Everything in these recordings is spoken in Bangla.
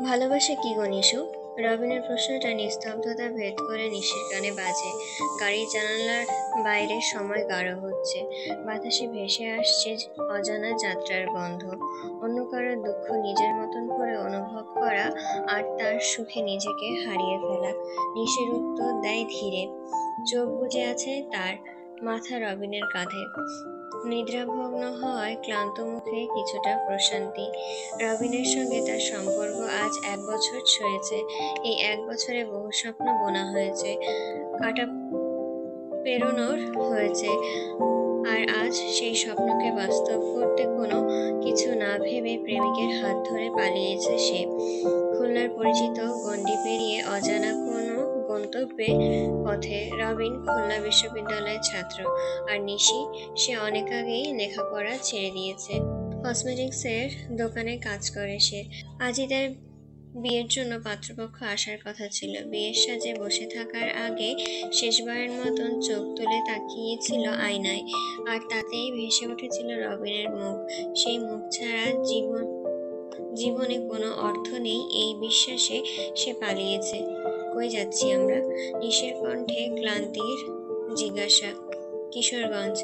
ভালোবাসা কি গো নিশু? রবিনের প্রশ্নটা নিস্তব্ধতা ভেদ করে নিশির কানে বাজে। গাড়ির জানালার বাইরে সময় গাঢ় হচ্ছে। বাতাসে ভেসে আসছে অজানা যাত্রার গন্ধ। অন্য কারোর দুঃখ নিজের মতন করে অনুভব করা আর তার সুখে নিজেকে হারিয়ে ফেলা। নিশির উত্তর দেয় ধীরে। চোখ বুজে আছে তার, মাথা রবিনের কাঁধে। নিদ্রাভগ্ন হওয়ায় ক্লান্ত মুখে কিছুটা প্রশান্তি। রবিনের সঙ্গে তার সম্পর্ক আজ 1 বছর ছুঁয়েছে। এই 1 বছরে বহু স্বপ্ন বোনা হয়েছে, কাটা পেরোনোর হয়েছে। আর আজ সেই স্বপ্নকে বাস্তব করতে কোনো কিছু না ভেবে প্রেমিকের হাত ধরে পালিয়েছে সে। খুলনার পরিচিত গণ্ডি পেরিয়ে অজানা কোনো গন্তব্যে পথে। রবিন খুলনা বিশ্ববিদ্যালয়ের ছাত্র, আর নিশি সে অনেক আগেই লেখাপড়া ছেড়ে দিয়েছে। কসমেটিক্সের দোকানে কাজ করে সে। আজই তার বিয়ের জন্য পাত্রপক্ষ আসার কথা ছিল। বিয়ের সাজে বসে থাকার আগে শেষবারের মতন চোখ তুলে তাকিয়েছিল আয়নায়, আর তাতেই ভেসে উঠেছিল রবিনের মুখ। সেই মুখ ছাড়া জীবনে কোনো অর্থ নেই, এই বিশ্বাসে সে পালিয়েছে। কই যাচ্ছি আমরা? নিশির কণ্ঠে ক্লান্তির জিজ্ঞাসা। কিশোরগঞ্জ,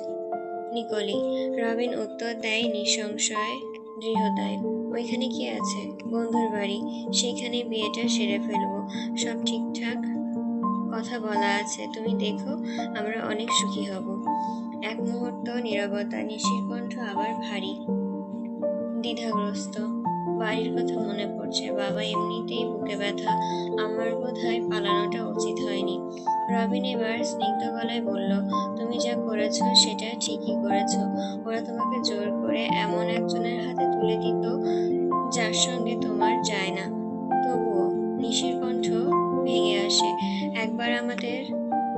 নিকলি। রবিন উত্তর দেয় নিঃসংশয় দৃঢ়তায়। ওইখানে কি আছে? বন্ধুর বাড়ি। সেখানে বিয়েটা সেরে ফেলবো। সব ঠিকঠাক কথা বলা আছে, তুমি দেখো, আমরা অনেক সুখী হব। এক মুহূর্ত নীরবতা। নিশির কণ্ঠ আবার ভারী, দ্বিধাগ্রস্ত। বাড়ির কথা মনে পড়ছে, বাবা এমনিতেই বুকে ব্যথা, আমার বোধহয় পালানোটা উচিত হয়নি। রবিন এবার স্নিগ্ধ গলায় বলল, তুমি যা করেছো সেটা ঠিকই করেছো। ওরা তোমাকে জোর করে এমন একজনের হাতে তুলে দিত যার সঙ্গে তোমার যায় না। তবুও। নিশির কণ্ঠ ভেঙে আসে। একবার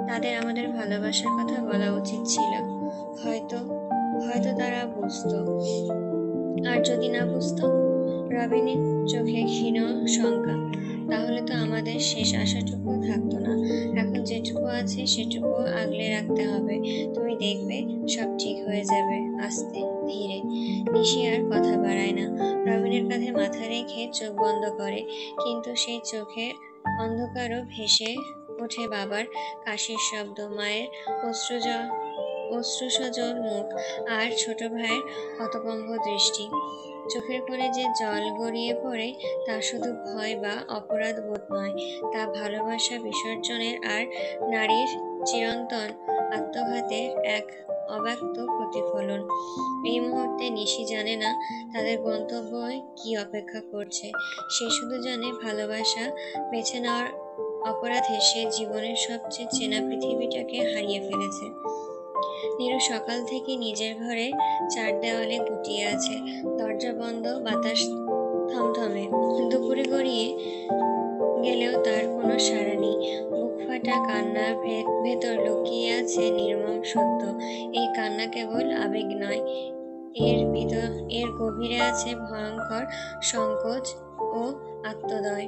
তাদের আমাদের ভালোবাসার কথা বলা উচিত ছিল। হয়তো হয়তো তারা বুঝতো। আর যদি না বুঝতো? রবিনের চোখে ক্ষীণ শঙ্কা। তাহলে তো আমাদের শেষ আশাটুকু থাকতো না। এখন যেটুকু আছে সেটুকু আগলে রাখতে হবে। তুমি দেখবে সব ঠিক হয়ে যাবে, আস্তে ধীরে। নিশি আর কথা বাড়ায় না। রবিনের কাঁধে মাথা রেখে চোখ বন্ধ করে, কিন্তু সেই চোখের অন্ধকারও ভেসে ওঠে বাবার কাশির শব্দ, মায়ের অশ্রুসজল মুখ, আর ছোট ভাইয়ের হতভম্ব দৃষ্টি। চোখের কোণে যে জল গড়িয়ে পড়ে, তা শুধু ভয় বা অপরাধ বোধ নয়, তা ভালোবাসা বিসর্জনের আর নারীর চিরন্তন আত্মঘাতের এক অব্যক্ত প্রতিফলন। এই মুহূর্তে নিশি জানে না তাদের গন্তব্যে কি অপেক্ষা করছে। সে শুধু জানে ভালোবাসা বেছে নেওয়ার অপরাধে সে জীবনের সবচেয়ে চেনা পৃথিবীটাকে হারিয়ে ফেলেছে। নীরু সকাল থেকে নিজের ঘরে চার দেওয়ালে গুটিয়ে আছে। দরজা বন্ধ, বাতাস থমথমে। দুপুরে গড়িয়ে গেলেও তার কোনো সাড়া নেই। বুক ফাটা কান্নার ভেতর লুকিয়ে আছে নির্মম সত্য। এই কান্না কেবল আবেগ নয়, এর গভীরে আছে ভয়ঙ্কর সংকোচ ও আত্মদয়।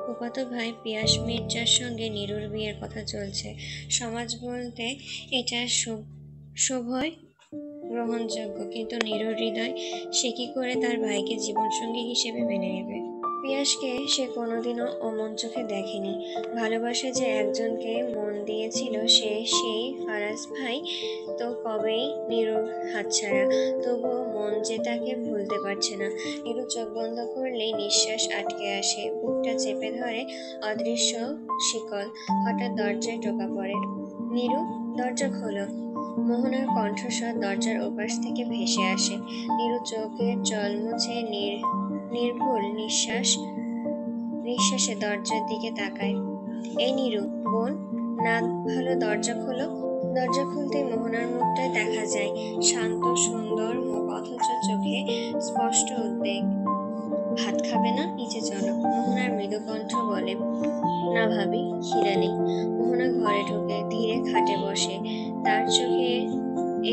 ফুফাতো ভাই পিয়াস মির্জার সঙ্গে নীরুর বিয়ের কথা চলছে। সমাজ বলতে এটা সভয় গ্রহণযোগ্য, কিন্তু নীরুর হৃদয় সে কি করে তার ভাইকে জীবনসঙ্গী হিসেবে মেনে নেবে? পিয়াসকে সে কোনোদিনও অমন চোখে দেখেনি। ভালোবাসা যে একজনকে মন দিয়েছিল সেই ফারাজ ভাই তো কবেই নীরুর হাতছাড়া। তবুও মন যে তাকে ভুলতে পারছে না। নীরু চোখ বন্ধ করলেই নিঃশ্বাস আটকে আসে, বুকটা চেপে ধরে অদৃশ্য শিকল। হঠাৎ দরজায় টোকা পড়ে। নীরু, দরজা খোলো। মোহনার কণ্ঠস্বর দরজার ওপাশ থেকে ভেসে আসে। নীরু চোখের জল মুছে নির্ভুল নিঃশ্বাসে দরজার দিকে তাকায়। এই নীরু, বোন, না ভালো, দরজা খোলো। দরজা খুলতেই মোহনার মুখটায় দেখা যায়, শান্ত সুন্দর মুখ, অথচ চোখে স্পষ্ট উদ্বেগ। ভাত খাবে না? নিচে চলো। মোহনার মৃদু কণ্ঠ বলে, না ভাবি, খিদে নেই। মোহনা ঘরে ঢোকে, ধীরে খাটে বসে। তার চোখে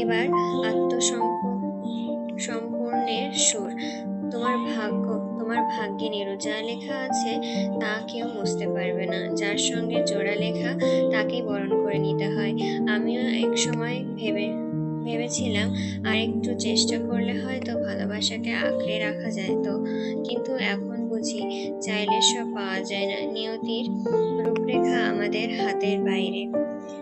এবার আত্মসম্পূর্ণের সুর। তোমার ভাগ্যে নীরু, যা লেখা আছে তা কেউ মুছতে পারবে না। যার সঙ্গে জোড়া লেখা তাকেই বরণ করে নিতে হয়। আমিও এক সময় ভেবেছিলাম আর একটু চেষ্টা করলে হয়তো ভালোবাসাকে আঁকড়ে রাখা যায় তো, কিন্তু এখন বুঝি, চাইলে সব পাওয়া যায় না। নিয়তির রূপরেখা আমাদের হাতের বাইরে।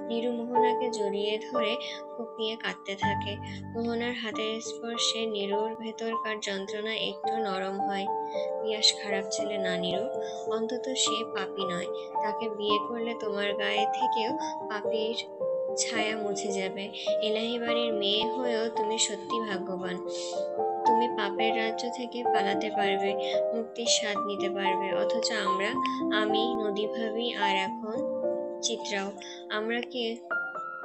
নীরু মোহনাকে জড়িয়ে ধরে ফুঁপিয়ে কাঁদতে থাকে। মোহনার হাতের স্পর্শে নীরুর ভেতরকার যন্ত্রণা একটু নরম হয়। পিয়াস খারাপ ছেলে না নীরু, অন্তত সে পাপী নয়। তাকে বিয়ে করলে তোমার গায়ে থেকেও পাপীর ছায়া মুছে যাবে। এলাহি বাড়ির মেয়ে হয়েও তুমি সত্যি ভাগ্যবান। তুমি পাপের রাজ্য থেকে পালাতে পারবে, মুক্তির স্বাদ নিতে পারবে। অথচ আমরা, আমি, নদী ভাবি আর এখন চিত্রাও, আমরা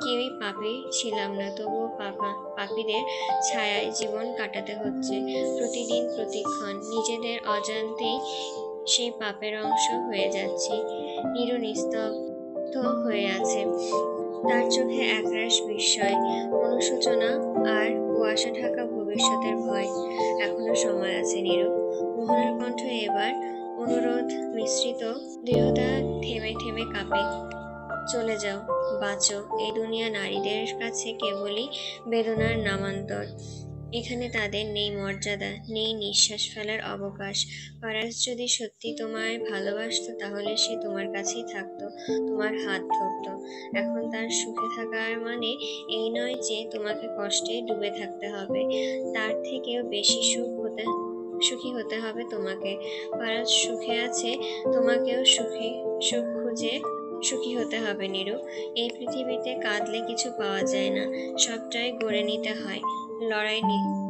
কেউই পাপী ছিলাম না, তবুও পাপীদের ছায়ায় জীবন কাটাতে হচ্ছে। প্রতিদিন প্রতিক্ষণ নিজেদের অজান্তেই সেই পাপের অংশ হয়ে যাচ্ছি। নীরু নিস্তব্ধ হয়ে আছে। তার চোখে একরাশ বিস্ময়, অনুশোচনা আর কুয়াশা ঢাকা ভবিষ্যতের ভয়। এখনো সময় আছে নীরু। মোহনার কণ্ঠ এবার অনুরোধ মিশ্রিত, দৃঢ়তা থেমে থেমে কাঁপে। চলে যাও, বাঁচো। এই দুনিয়া নারীদের কাছে কেবলই বেদনার নামান্তর। এখানে তাদের নেই মর্যাদা, নেই নিঃশ্বাস ফেলার অবকাশ। ফারাজ যদি সত্যি তোমায় ভালোবাসতো তাহলে সে তোমার কাছেই থাকতো, তোমার হাত ধরতো। এখন তার সুখে থাকার মানে এই নয় যে তোমাকে কষ্টে ডুবে থাকতে হবে, তার থেকেও বেশি সুখী হতে হবে তোমাকে। ফারাজ সুখে আছে, তোমাকেও সুখ খুঁজে সুখী হতে হবে নীরু। এই পৃথিবীতে কাঁদলে কিছু পাওয়া যায় না, সবটাই গড়ে নিতে হয়,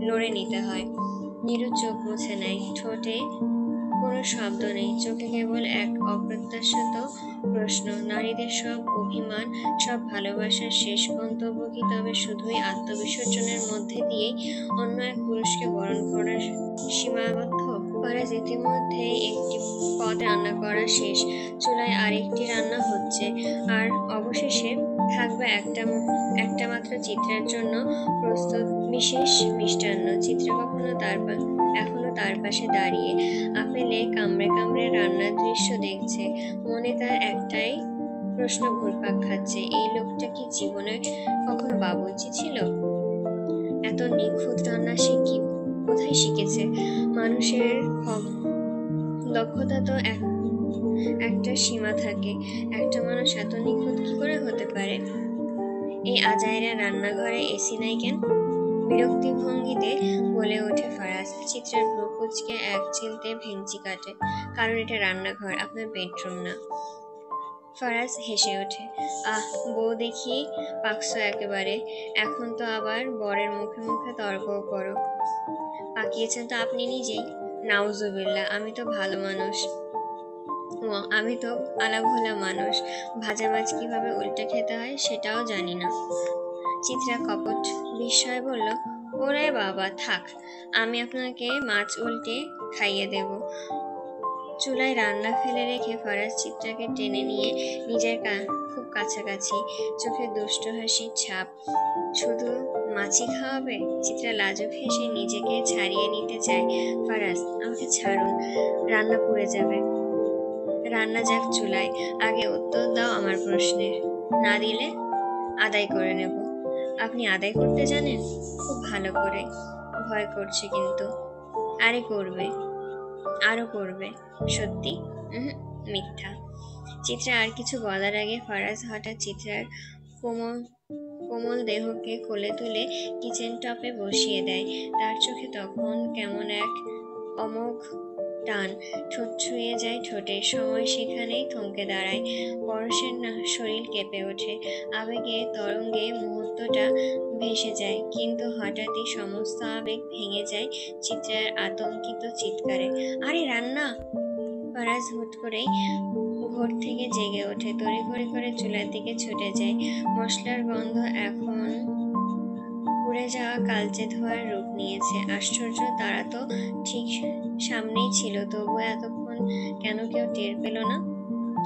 লড়ে নিতে হয়। নীরু চোখ মুছে নেয়, ঠোঁটে কোনো শব্দ নেই, চোখে কেবল এক অপ্রত্যাশিত প্রশ্ন। নারীদের সব অভিমান, সব ভালোবাসার শেষ গন্তব্য কি তবে শুধুই আত্মবিসর্জনের মধ্যে দিয়েই অন্য এক পুরুষকে বরণ করার সীমাবদ্ধ? ফারাজ ইতিমধ্যে একটি পদ রান্না করা শেষ, চুলায় আরেকটি রান্না হচ্ছে, আর অবশেষে থাকবে একটা মাত্র চিত্রার জন্য প্রস্তুত বিশেষ মিষ্টান্ন। চিত্রা এখনো তার পাশে দাঁড়িয়ে আপেলে কামড়ে কামড়ে রান্নার দৃশ্য দেখছে। মনে তার একটাই প্রশ্ন ঘুরপাক খাচ্ছে, এই লোকটা কি জীবনে কখনো বাবুর্চি ছিল? এত নিখুঁত রান্না সে কোথায় শিখেছে? মানুষের দক্ষতা তো একটা সীমা থাকে, একটা মানুষ এত নিখুঁত কি করে হতে পারে? এই আজাইরা রান্নাঘরে এসি নাই কেন? বিরক্তি ভঙ্গিতে বলে ওঠে ফারাজ। চিত্রার ভ্রু কুঁচকে এক চিলতে ভেঙচি কাটে। কারণ এটা রান্নাঘর, আপনার বেডরুম না। ফারাজ হেসে ওঠে, আহ বউ দেখি পাকছো একেবারে। এখন তো আবার বরের মুখে মুখে তর্কও করো। পাকিয়েছেন তো আপনি নিজেই। নাউজুবিল্লাহ, আমি তো ভালো মানুষ। আমি তো আলাভোলা মানুষ, ভাজা মাছ কিভাবে উল্টে খেতে হয় সেটাও জানি না। চিত্রা কপট বিস্ময়ে বলল, ওরে বাবা থাক, আমি আপনাকে মাছ উল্টে খাইয়ে দেব। চুলায় রান্না ফেলে রেখে ফারাজ চিত্রাকে টেনে নিয়ে নিজের খুব কাছাকাছি, চোখে দুষ্ট হাসির ছাপ। শুধু মাছই খাওয়াবে? চিত্রা লাজুক হেসে নিজেকে ছাড়িয়ে নিতে চায়। ফারাজ, আমাকে ছাড়ুন, রান্না পুড়ে যাবে। রান্না যাক চুলায়, আগে উত্তর দাও আমার প্রশ্নের। না দিলে আদায় করে নেব। আপনি আদায় করতে জানেন? খুব ভালো করে। ভয় করছে কিন্তু। আরে করবে, আরো করবে। সত্যি? মিথ্যা। চিত্রা আর কিছু বলার আগে ফারাজ হঠাৎ চিত্রার কোমল কোমল দেহকে কোলে তুলে কিচেন টপে বসিয়ে দেয়। তার চোখে তখন কেমন এক অমোঘ টান, ঠোঁট ছুঁয়ে যায় ঠোঁটে। সময় সেখানেই থমকে দাঁড়ায়। পরশের শরীর কেঁপে ওঠে, আবেগে তরঙ্গে মুহূর্তটা ভেসে যায়। কিন্তু হঠাৎই সমস্ত আবেগ ভেঙে যায় চিত্রার আতঙ্কিত চিৎকারে, আরে রান্না! ফারাজ হুট করেই ঘোর থেকে জেগে ওঠে, তড়িঘড়ি করে চুলার দিকে ছুটে যায়। মশলার গন্ধ এখন পুড়ে যাওয়া কালচে ধোঁয়ার রূপ নিয়েছে। আশ্চর্য, তারা তো ঠিক সামনেই ছিল, তবুও এতক্ষণ কেন কেউ টের পেল না?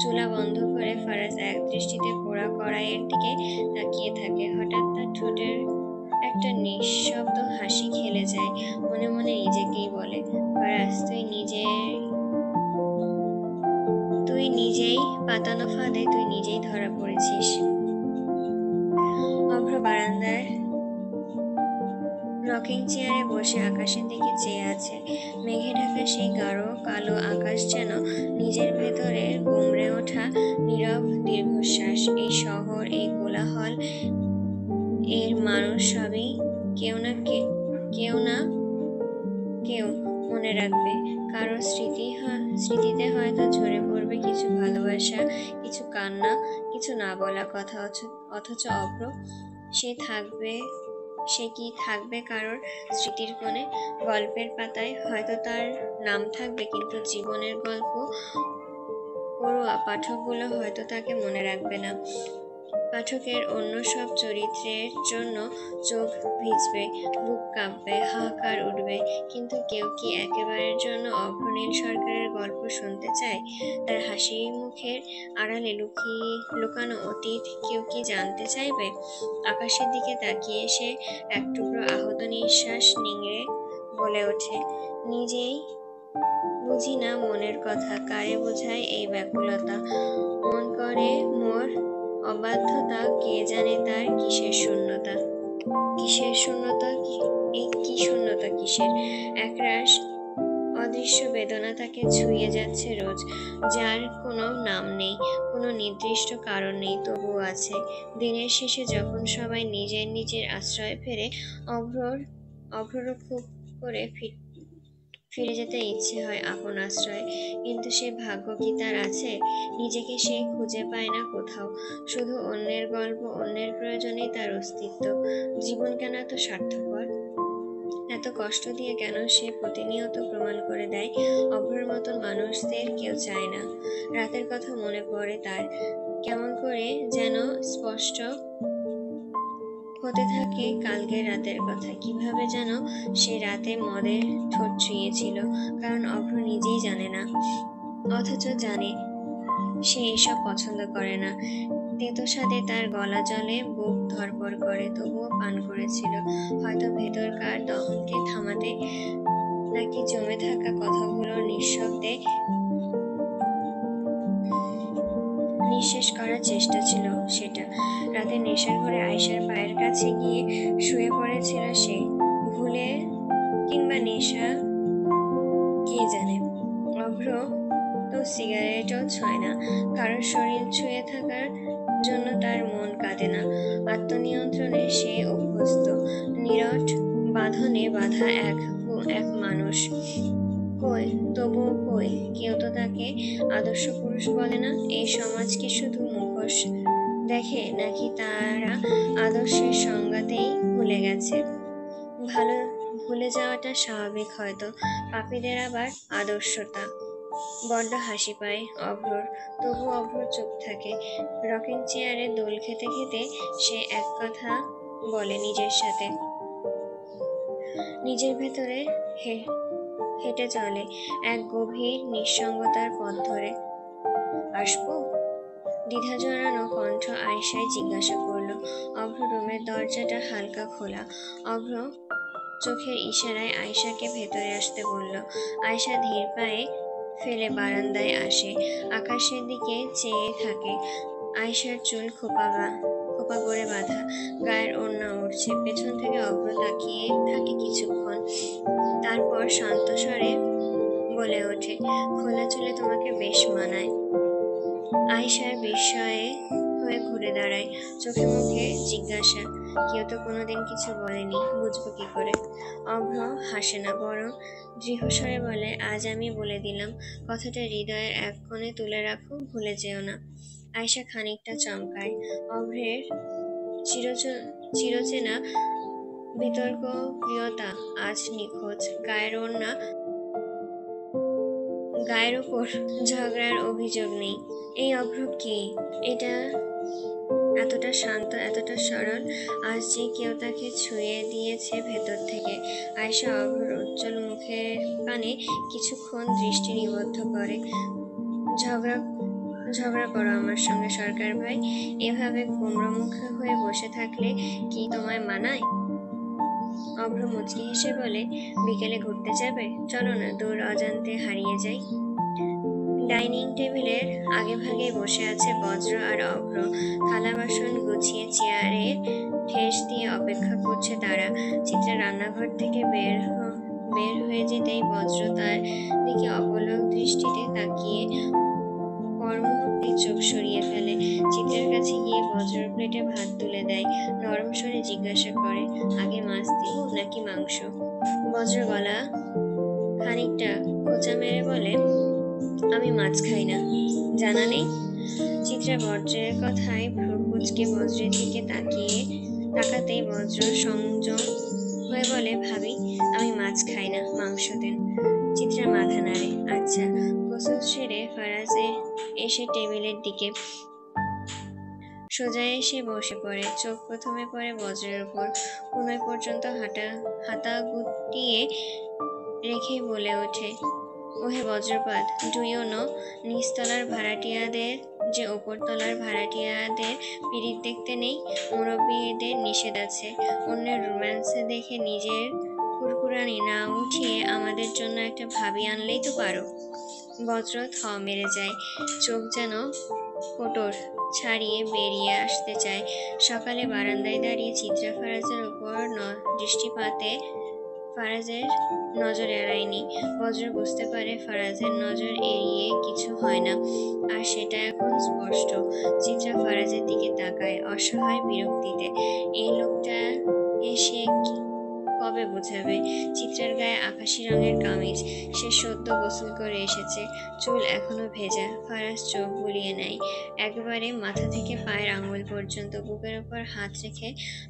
চুলা বন্ধ করে ফারাজ এক দৃষ্টিতে পোড়া কড়াইয়ের দিকে তাকিয়ে থাকে। হঠাৎ তার ঠোঁটের একটা নিঃশব্দ হাসি খেলে যায়। মনে মনে নিজেকেই বলে, ফারাজ, তুই নিজেই পাতানো ফাঁদে তুই নিজেই ধরা পড়েছিস। অভ্র বারান্দার রকিং চেয়ারে বসে আকাশের দিকে চেয়ে আছে। মেঘে ঢাকা থাকা সেই গাঢ় কালো আকাশ যেন নিজের ভেতরে গুমড়ে ওঠা নীরব দীর্ঘশ্বাস। এই শহর, এই কোলাহল, এর মানুষ সবই কেউ না কেউ মনে রাখবে। কারো স্মৃতিতে হয়তো ঝরে পড়বে কিছু ভালোবাসা, কিছু কান্না, কিছু না বলা কথা। অথচ অভ্র সে কি থাকবে কারোর স্মৃতির কোণে? গল্পের পাতায় হয়তো তার নাম থাকবে, কিন্তু জীবনের গল্প পড়ুয়া পাঠকগুলো হয়তো তাকে মনে রাখবে না। পাঠকের অন্য সব চরিত্রের জন্য চোখ ভিজবে, বুক কাঁপবে, হাহাকার উঠবে, কিন্তু কেউ কি একেবারের জন্য অভ্রনীল সরকারের গল্প শুনতে চায়? তার হাসি মুখের আড়ালে লুকানো অতীত কেউ কি জানতে চাইবে? আকাশের দিকে তাকিয়ে সে এক টুকরো আহত নিঃশ্বাস নিংড়ে বলে ওঠে, নিজেই বুঝি না মনের কথা, কারে বোঝায় এই ব্যাকুলতা? মন করে মোর অবাধ্যতা, কে জানে তার কিসের শূন্যতা? কি শূন্যতা কিসের? একরাশ অদৃশ্য বেদনা তাকে ছুঁয়ে যাচ্ছে রোজ, যার কোনো নাম নেই, কোনো নির্দিষ্ট কারণ নেই, তবুও আছে। দিনের শেষে যখন সবাই নিজের আশ্রয়ে ফেরে, অভ্ররও খুব করে ফিরে যেতে ইচ্ছে হয় আপন আশ্রয়ে, কিন্তু সে ভাগ্য কি তার আছে? নিজেকে সে খুঁজে পায় না কোথাও। শুধু অন্যের গল্প, অন্যের প্রয়োজনেই তার অস্তিত্ব। জীবন কেন এত স্বার্থপর? এত কষ্ট দিয়ে কেন সে প্রতিনিয়ত প্রমাণ করে দেয় অভ্রের মতন মানুষদের কেউ চায় না? রাতের কথা মনে পড়ে তার, কেমন করে যেন স্পষ্ট হতে থাকে কালকের রাতের কথা। কিভাবে যেন সে রাতে মদের ঠোঁট ছুঁয়েছিল, কারণ অভ্র নিজেই জানে না, অথচ জানে সে এসব পছন্দ করে না। তেতো স্বাদে তার গলা জলে, বুক ধড়ফড় করে, তবুও পান করেছিল। হয়তো ভেতরকার দহনকে থামাতে, নাকি জমে থাকা কথাগুলো নিঃশব্দে নিঃশেষ করার চেষ্টা ছিল সেটা। রাতে নেশার ঘরে আয়েশার পায়ের কাছে গিয়ে শুয়ে পড়েছিল সে, ভুলে কিংবা নেশা, কে জানে। অভ্র তো সিগারেটও ছোঁয় না, কারোর শরীর ছুঁয়ে থাকার জন্য তার মন কাঁদে না। আত্মনিয়ন্ত্রণে সে অভ্যস্ত, নিরট বাঁধনে বাঁধা এক মানুষ। তবুও কেউ তো তাকে আদর্শ পুরুষ বলে না। এই সমাজ কি শুধু মুখোশ দেখে, নাকি তারা আদর্শের সংজ্ঞাতেই ভুলে গেছে? ভুলে যাওয়াটা স্বাভাবিক হয়তো, পাপীদের আবার আদর্শতা। বড্ড হাসি পায় অভ্রর, তবু অভ্র চুপ থাকে। রকিং চেয়ারে দোল খেতে খেতে সে এক কথা বলে নিজের সাথে, নিজের ভেতরে হেঁটে চলে এক গভীর নিঃসঙ্গতার পথ ধরে। আসবো? দ্বিধা জড়ানো কণ্ঠ আয়েশায় জিজ্ঞাসা করলো। অভ্র রুমের দরজাটা হালকা খোলা। অভ্র চোখের ইশারায় আয়েশাকে ভেতরে আসতে বলল। আয়েশা ধীর পায়ে ফেলে বারান্দায় আসে, আকাশের দিকে চেয়ে থাকে। আয়েশার চুল খোপা করে বাঁধা, গায়ের ওড়না উঠছে। পেছন থেকে অভ্র তাকিয়ে থাকে কিছুক্ষণ, তারপর শান্ত স্বরে বলে ওঠে, খোলা চুলে তোমাকে বেশ মানায়। আয়েশার বিস্ময়ে হয়ে ঘুরে দাঁড়ায়, চোখে মুখে জিজ্ঞাসা, কেউ তো কোনোদিন কিছু বলেনি, বুঝবো কি করে? অভ্র হাসে না, বরং দৃঢ়স্বরে বলে, আজ আমি বলে দিলাম, কথাটা হৃদয়ের এক কোণে তুলে রাখো, ভুলে যেও না। আয়েশা খানিকটা চমকায়। অভ্রের চিরচেনা বিতর্ক প্রিয়তা আজ নিখোঁজ। গায়ের ওপর ঝগড়ার অভিযোগ নেই। এই অভ্র কে? এটা এতটা শান্ত, এতটা সরল, আজ যে কেউ তাকে ছুঁয়ে দিয়েছে ভেতর থেকে। আয়েশা অভ্রর উজ্জ্বল মুখের পানে কিছুক্ষণ দৃষ্টি নিবদ্ধ করে। ঝগড়া করো আমার সঙ্গে সরকার ভাই, এভাবে কুমড়ো মুখে হয়ে বসে থাকলে কি তোমায় মানায়? অভ্র মুচকি হেসে বলে, বিকেলে ঘুরতে যাবে? চলো না, দূর অজান্তে হারিয়ে যাই। ডাইনিং টেবিলের আগে ভাগে বসে আছে বজ্র আর অভ্র, থালা বাসন গুছিয়ে চেয়ারে ঠেস দিয়ে অপেক্ষা করছে তারা। চিত্রা রান্নাঘর থেকে বের হয়ে যেতেই বজ্র তার দিকে অপলক দৃষ্টিতে তাকিয়ে পর মুহূর্তে চোখ সরিয়ে ফেলে। চিত্রার কাছে গিয়ে বজ্রর প্লেটে ভাত তুলে দেয়। নরম স্বরে জিজ্ঞাসা করে, আগে মাছ দিব নাকি মাংস? বজ্র গলা খানিকটা খোঁচা মেরে বলে, আমি মাছ খাই না, জানা নেই? চিত্রা বজ্রের কথায় ভ্রু কুঁচকে বজ্রের দিকে তাকাতেই বজ্র সংযম হয়ে বলে, ভাবি আমি মাছ খাই না, মাংস দেন। চিত্রা মাথা নাড়ে। আচ্ছা। গোসল সেরে ফারাজে এসে টেবিলের দিকে সোজা এসে বসে পড়ে। চোখ প্রথমে পড়ে বজ্রের উপর। কোনোই পর্যন্ত হাতা গুটিয়ে রেখে বলে ওঠে, ওহে বজ্রপাত, ডু ইউ নো নিচতলার ভাড়াটিয়াদের যে ওপরতলার ভাড়াটিয়াদের পিরিত দেখতে নেই? মুরব্বীদের নিষেধ আছে। অন্যের রোম্যান্সে দেখে নিজের কুরকুরানি না উঠিয়ে আমাদের জন্য একটা ভাবি আনলেই তো পারো। বজ্র থ মেরে যায়। চোখ যেন কোটর ছাড়িয়ে বেরিয়ে আসতে চায়। সকালে বারান্দায় দাঁড়িয়ে চিত্রা ফারাজের উপর দৃষ্টিপাতে ফারাজের নজর এড়ায়নি। বজ্র বুঝতে পারে ফারাজের নজর এড়িয়ে কিছু হয় না, আর সেটা এখন স্পষ্ট। চিত্রা ফারাজের দিকে তাকায় অসহায় বিরক্তিতে। এই লোকটা এসে কবে বোঝাবে? চিত্রার গায়ে আকাশি রঙের কামিজ, সে সদ্য গোসল করে এসেছে, চুল এখনো ভেজা। ফারাজ চোখ বুলিয়ে নেয় একবারে মাথা থেকে পায়ের আঙুল পর্যন্ত। বুকের উপর হাত রেখে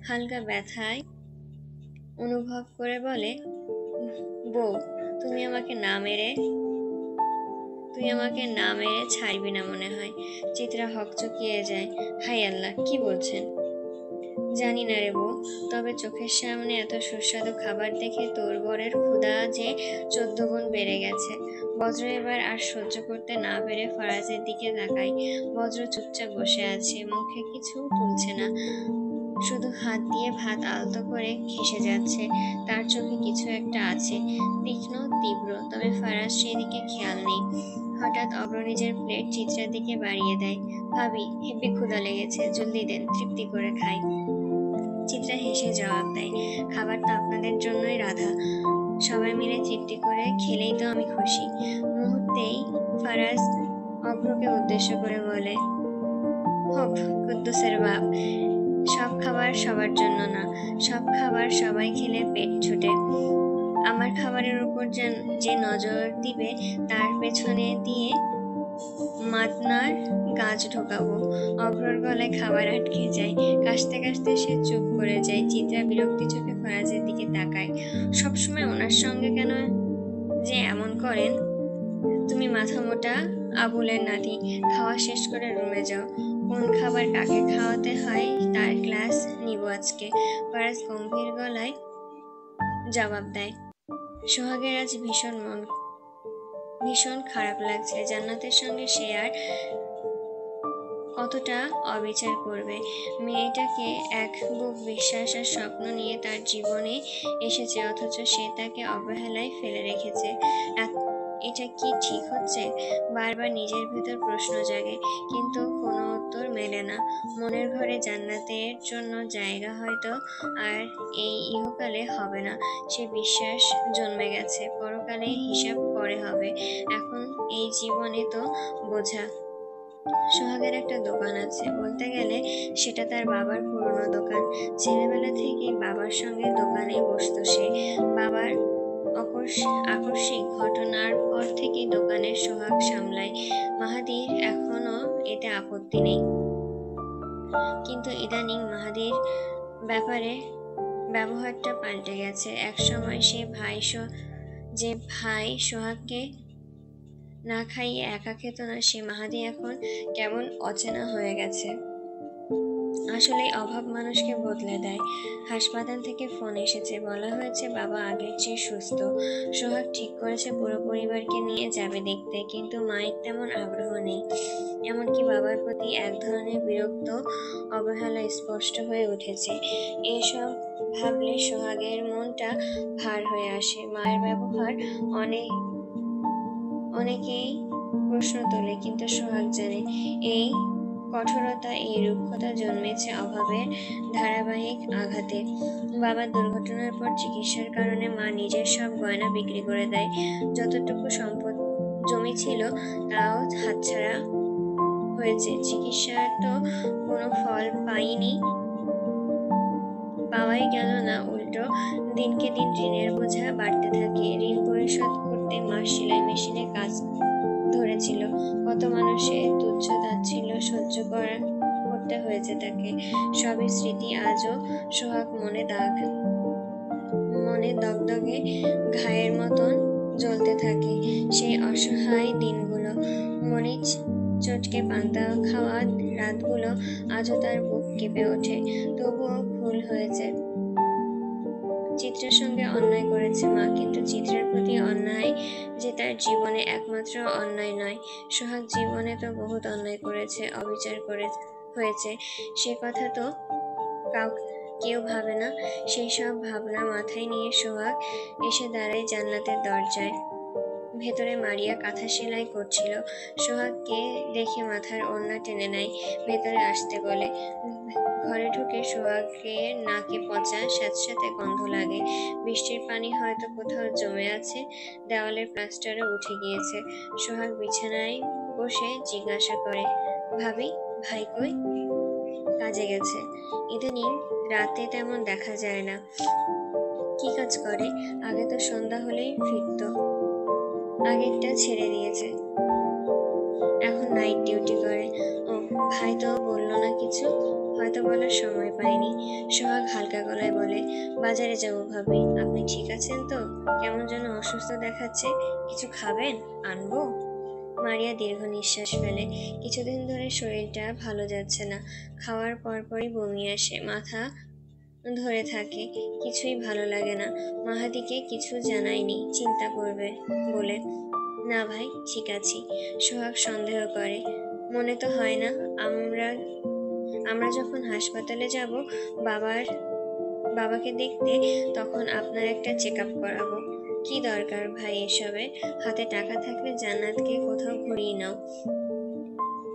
হালকা ব্যথায় অনুভব করে বলে, বউ, তুই আমাকে না মেরে ছাড়বি না মনে হয়। চিত্রা হকচকিয়ে যায়। হাই আল্লাহ, কি বলছেন? জানি না রে বউ, তবে চোখের সামনে এত সুস্বাদু খাবার দেখে তোর বরের ক্ষুধা যে 14 গুণ বেড়ে গেছে। বজ্র এবার আর সহ্য করতে না পেরে ফারাজের দিকে তাকায়। বজ্র চুপচাপ বসে আছে, মুখে কিছু তুলছে না, শুধু হাত দিয়ে ভাত আলতো করে ঘেঁষে যাচ্ছে। তার চোখে কিছু একটা আছে, তীক্ষ্ণ তীব্র, তবে ফারাজ সেদিকে খেয়াল নেই। হঠাৎ অগ্র নিজের প্লেট চিত্রার দিকে বাড়িয়ে দেয়। ভাবি, হেব্বি ক্ষুধা লেগেছে, জলদি দেন, তৃপ্তি করে খাই। চিত্রা হেসে জবাব দেয়, খাবার তো আপনাদের জন্যই রাধা, সবাই মিলে তৃপ্তি করে খেলেই তো আমি খুশি। মুহূর্তেই ফারাজ অগ্রকে উদ্দেশ্য করে বলে, হোক কুদ্দুসের বাপ, সব খাবার সবার জন্য না, সব খাবার সবাই খেলে পেট ছুটে। আমার খাবারের উপর যে নজর দিবে তার পেছনে দিয়ে মাতনার গাছ ঢোকাবো। অগ্রর গলায় খাবার আটকে যায়। কাশতে কাশতে সে চুপ করে যায়। চিত্রা বিরক্তি চোখে ফারাজের দিকে তাকায়। সবসময় ওনার সঙ্গে কেন যে এমন করেন? তুমি মাথা মোটা আবুলের নাতি, খাওয়া শেষ করে রুমে যাও। কোন খাবার কাকে খাওয়াতে হয় তার ক্লাস নিব আজকে। ফারাজ গম্ভীর গলায় জবাব দেয়। সোহাগের আজ ভীষণ খারাপ লাগছে। জান্নাতের সঙ্গে সে আর কতটা অবিচার করবে? মেয়েটাকে এক বুক বিশ্বাস আর স্বপ্ন নিয়ে তার জীবনে এসেছে, অথচ সে তাকে অবহেলায় ফেলে রেখেছে। এটা কি ঠিক হচ্ছে? বারবার নিজের ভেতর প্রশ্ন জাগে, কিন্তু কোনো উত্তর মেলে না। মনের ঘরে জান্নাতের জন্য জায়গা হয়তো আর এই ইহকালে হবে না, সে বিশ্বাস জন্মে গেছে। পরকালে হিসাব পরে হবে, এখন এই জীবনে তো বোঝা। সোহাগের একটা দোকান আছে, বলতে গেলে সেটা তার বাবার পুরনো দোকান। ছেলেবেলা থেকেই বাবার সঙ্গে দোকানে বসতো সে। বাবার আকস্মিক ঘটনার পর থেকেই দোকানের সোহাগ সামলায়। মাহাদির এখনো এতে আপত্তি নেই, কিন্তু ইদানিং মাহাদির ব্যাপারে ব্যবহারটা পাল্টে গেছে। একসময় যে ভাই সোহাগকে না খাইয়ে একা খেত না, সে মাহাদি এখন কেমন অচেনা হয়ে গেছে। আসলে অভাব মানুষকে বদলে দেয়। হাসপাতাল থেকে ফোন এসেছে, বলা হয়েছে বাবা আগের চেয়ে সুস্থ। সোহাগ ঠিক করেছে পুরো পরিবারকে নিয়ে যাবে দেখতে, কিন্তু মায়ের তেমন আগ্রহ নেই। এমনকি বাবার প্রতি এক ধরনের বিরক্ত অবহেলা স্পষ্ট হয়ে উঠেছে। এসব ভাবলে সোহাগের মনটা ভার হয়ে আসে। মায়ের ব্যবহার অনেকেই প্রশ্ন তোলে, কিন্তু সোহাগ জানে এই কঠোরতা, এই রুক্ষতা জন্মেছে অভাবের ধারাবাহিক আঘাতে। বাবার দুর্ঘটনার পর চিকিৎসার কারণে মা নিজের সব গয়না বিক্রি করে দেয়। যতটুকু সম্পদ জমি ছিল তাও হাতছাড়া হয়েছে। চিকিৎসার তো কোনো ফল পাওয়াই গেল না, উল্টো দিনকে দিন ঋণের বোঝা বাড়তে থাকে। ঋণ পরিশোধ করতে মা সেলাই মেশিনে কাজ ধরেছিল। কত মানুষের তুচ্ছ তাচ্ছিল্য সহ্য করতে হয়েছে তাকে। সবই স্মৃতি আজও সোহাগ মনে দগদগে ঘায়ের মতন জ্বলতে থাকে। সেই অসহায় দিনগুলো, মরিচ চটকে পান্তা খাওয়া রাতগুলো আজও তার বুক কেঁপে ওঠে। তবুও ভুল হয়েছে, চিত্রের সঙ্গে অন্যায় করেছে মা, কিন্তু চিত্রের প্রতি অন্যায় যে তার জীবনে একমাত্র অন্যায় নয়। সোহাগ জীবনে তো বহুত অন্যায় করেছে, অবিচার হয়েছে, সে কথা তো কেউ ভাবে না। সেই সব ভাবনা মাথায় নিয়ে সোহাগ এসে দাঁড়ায় জান্নাতের দরজায়। ভেতরে মারিয়া কাঁথা সেলাই করছিল। সোহাগকে দেখে মাথার ওড়না টেনে নেয়, ভেতরে আসতে বলে। ঘরে ঢুকে সোহাগের নাকে পচা স্যাঁতস্যাঁতে গন্ধ লাগে। বৃষ্টির পানি হয়তো কোথাও জমে আছে, দেওয়ালের প্লাস্টারও উঠে গিয়েছে। সোহাগ বিছানায় বসে জিজ্ঞাসা করে, ভাবি, ভাই কই? কাজে গেছে। ইদানিং রাতে তেমন দেখা যায় না। কি কাজ করে? আগে তো সন্ধ্যা হলেই ফিরত, আগেরটা ছেড়ে দিয়েছে, এখন নাইট ডিউটি করে। ও, ভাই তো বললো না কিছু? হয়তো বলার সময় পাইনি। সোহাগ হালকা গলায় বলে, বাজারে যাবো ভাবি। আপনি ঠিক আছেন তো? কেমন যেন অসুস্থ দেখাচ্ছে, কিছু খাবেন? আনবো? মারিয়া দীর্ঘ নিঃশ্বাস ফেলে। কিছুদিন ধরে শরীরটা ভালো যাচ্ছে না, খাওয়ার পরপরই বমি আসে, মাথা ধরে থাকে, কিছুই ভালো লাগে না। মাহাদিকে কিছু জানায়নি, চিন্তা করবে বলে। না ভাই, ঠিক আছি। সোহাগ সন্দেহ করে, মনে তো হয় না? আমরা যখন হাসপাতালে যাব বাবাকে দেখতে, তখন আপনার একটা চেক আপ করাবো। কি দরকার ভাই এসবের? হাতে টাকা থাকলে জান্নাতকে কোথাও ঘুরিয়ে নাও।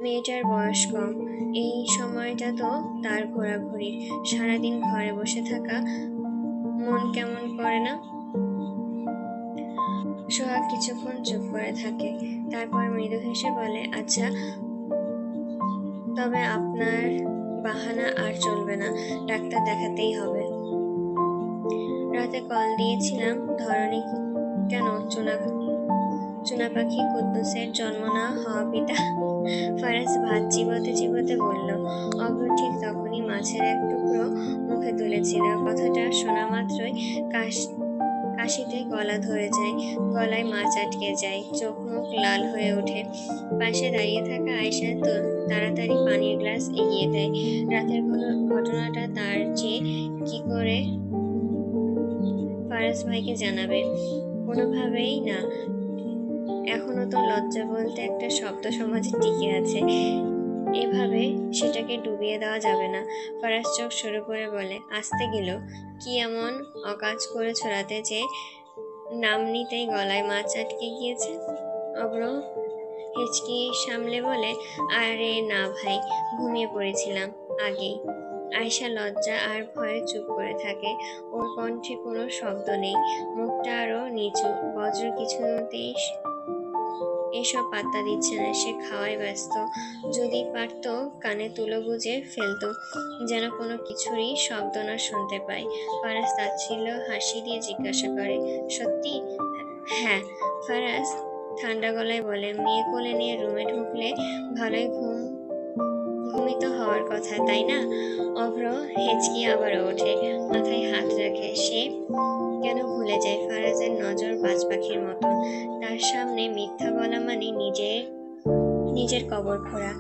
মেয়েটার বয়স কম, এই সময়টা তো তার ঘোরাঘুরি। সারাদিন ঘরে বসে থাকা মন কেমন করে না? সোহাগ কিছুক্ষণ চুপ করে থাকে, তারপর মৃদু হেসে বলে, আচ্ছা, তবে আপনার বাহানা আর চলবে না, ডাক্তার দেখাতেই হবে। রাতে কল দিয়েছিলাম, ধরনি কেন? চুনা পাখি কুদ্দুসের জন্ম না হওয়া পিতা। ফারাজ ভাত চিবোতে চিবোতে বলল। অভ্র ঠিক তখনই মাছের এক টুকরো মুখে তুলেছিল। কথাটা শোনা মাত্রই কাশিতে গলা ধরে যায়, গলায় মাছ আটকে যায়, চোখ মুখ লাল হয়ে ওঠে। পাশে দাঁড়িয়ে থাকা আয়েশা তো তাড়াতাড়ি পানির গ্লাস এগিয়ে দেয়। রাতের ঘটনাটা তার যে কি করে ফারাজ ভাইকে জানাবে? কোনোভাবেই না। এখনো তো লজ্জা বলতে একটা শব্দ সমাজে টিকে আছে, এভাবে সেটাকে ডুবিয়ে দেওয়া যাবে না। ফারাজ চোখ শুরু করে বলে, আসতে গেল কি এমন অকাজ করেছ রাতে যে নাম নিতেই গলায় মাছ আটকে গিয়েছে? অব্র হেঁচকি সামলে বলে, আরে না ভাই, ঘুমিয়ে পড়েছিলাম আগেই। আয়শা লজ্জা আর ভয়ে চুপ করে থাকে, ওর কণ্ঠে কোনো শব্দ নেই, মুখটা আরো নিচু। বজ্র কিছুতেই এসব পাত্তা দিচ্ছে না, সে খাওয়ায় ব্যস্ত। যদি পারত কানে তুলো গুজে ফেলতো, যেন কোনো কিছুরই শব্দ না শুনতে পায়। ফারাজ তাচ্ছিল্য হাসি দিয়ে জিজ্ঞাসা করে, সত্যি? হ্যাঁ, ফারাজ ঠান্ডা গলায় বলে। মেয়ে কোলে নিয়ে রুমে ঢুকলে ভালোই ঘুমিত হওয়ার কথা, তাই না? অভ্র হেঁচকি আবারও ওঠে, মাথায় হাত রাখে। সে কেন ভুলে যায়? ফারাজের নজর বাজ পাখির মতন, তার সামনে মিথ্যা বলা মানে নিজের কবর খোঁড়া।